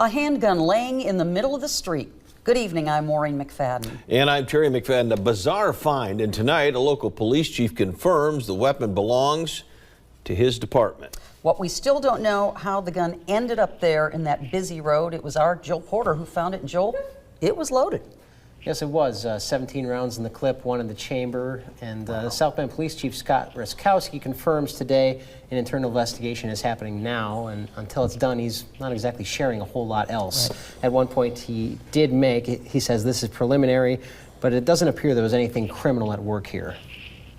A handgun laying in the middle of the street. Good evening, I'm Maureen McFadden. And I'm Terry McFadden. A bizarre find, and tonight a local police chief confirms the weapon belongs to his department. What we still don't know how the gun ended up there in that busy road. It was our Joel Porter who found it, and Joel, it was loaded. Yes, it was. 17 rounds in the clip, one in the chamber. And the South Bend Police Chief Scott Raskowski confirms today an internal investigation is happening now. And until it's done, he's not exactly sharing a whole lot else. Right. At one point, he did he says this is preliminary, but it doesn't appear there was anything criminal at work here.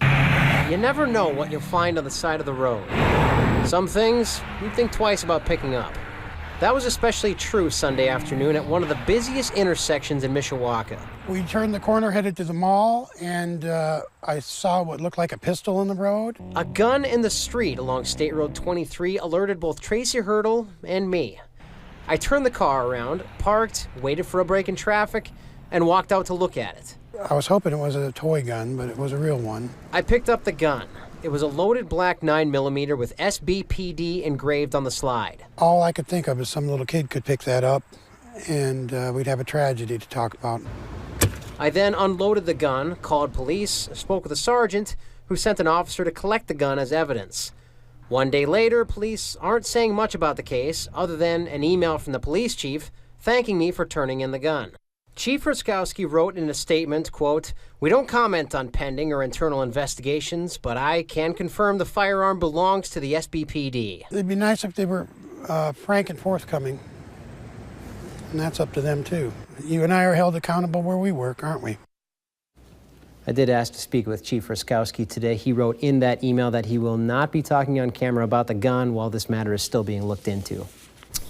You never know what you'll find on the side of the road. Some things you'd think twice about picking up. That was especially true Sunday afternoon at one of the busiest intersections in Mishawaka. We turned the corner, headed to the mall, and I saw what looked like a pistol in the road. A gun in the street along State Road 23 alerted both Tracy Hurdle and me. I turned the car around, parked, waited for a break in traffic, and walked out to look at it. I was hoping it was a toy gun, but it was a real one. I picked up the gun. It was a loaded black 9mm with SBPD engraved on the slide. All I could think of is some little kid could pick that up, and we'd have a tragedy to talk about. I then unloaded the gun, called police, spoke with a sergeant, who sent an officer to collect the gun as evidence. One day later, police aren't saying much about the case, other than an email from the police chief thanking me for turning in the gun. Chief Raskowski wrote in a statement, quote, "We don't comment on pending or internal investigations, but I can confirm the firearm belongs to the SBPD. It'd be nice if they were frank and forthcoming, and that's up to them too. You and I are held accountable where we work, aren't we?" I did ask to speak with Chief Raskowski today. He wrote in that email that he will not be talking on camera about the gun while this matter is still being looked into.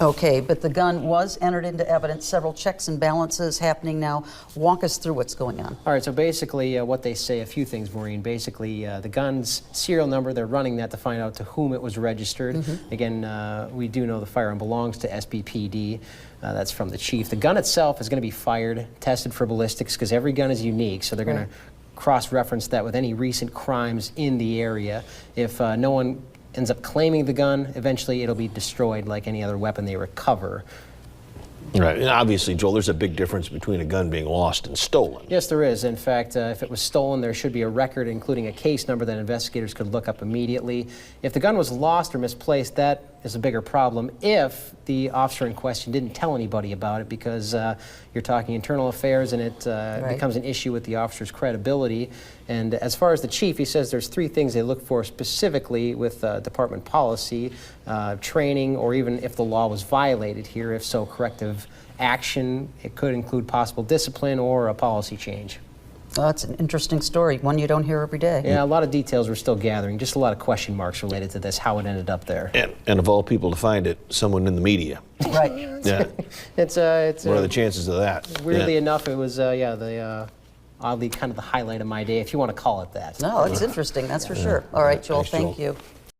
Okay, but the gun was entered into evidence, several checks and balances happening now. Walk us through what's going on. All right, so basically what they say, a few things, Maureen. Basically, the gun's serial number, they're running that to find out to whom it was registered. Again, we do know the firearm belongs to SBPD. That's from the chief. The gun itself is going to be fired, tested for ballistics, because every gun is unique, so they're going to cross-reference that with any recent crimes in the area. If no one ends up claiming the gun, eventually it'll be destroyed like any other weapon they recover. Right, and obviously, Joel, there's a big difference between a gun being lost and stolen. Yes, there is. In fact, if it was stolen, there should be a record, including a case number that investigators could look up immediately. If the gun was lost or misplaced, that is a bigger problem if the officer in question didn't tell anybody about it, because you're talking internal affairs and it becomes an issue with the officer's credibility. And as far as the chief, he says there's three things they look for specifically with department policy, training, or even if the law was violated here. If so, corrective action. It could include possible discipline or a policy change. Well, that's an interesting story, one you don't hear every day. Yeah, a lot of details we're still gathering, just a lot of question marks related to this, how it ended up there. And of all people to find it, someone in the media. Right. Yeah. It's what are the chances of that? Weirdly enough, it was, oddly kind of the highlight of my day, if you want to call it that. No, it's interesting, that's for sure. All right, Joel, thank you.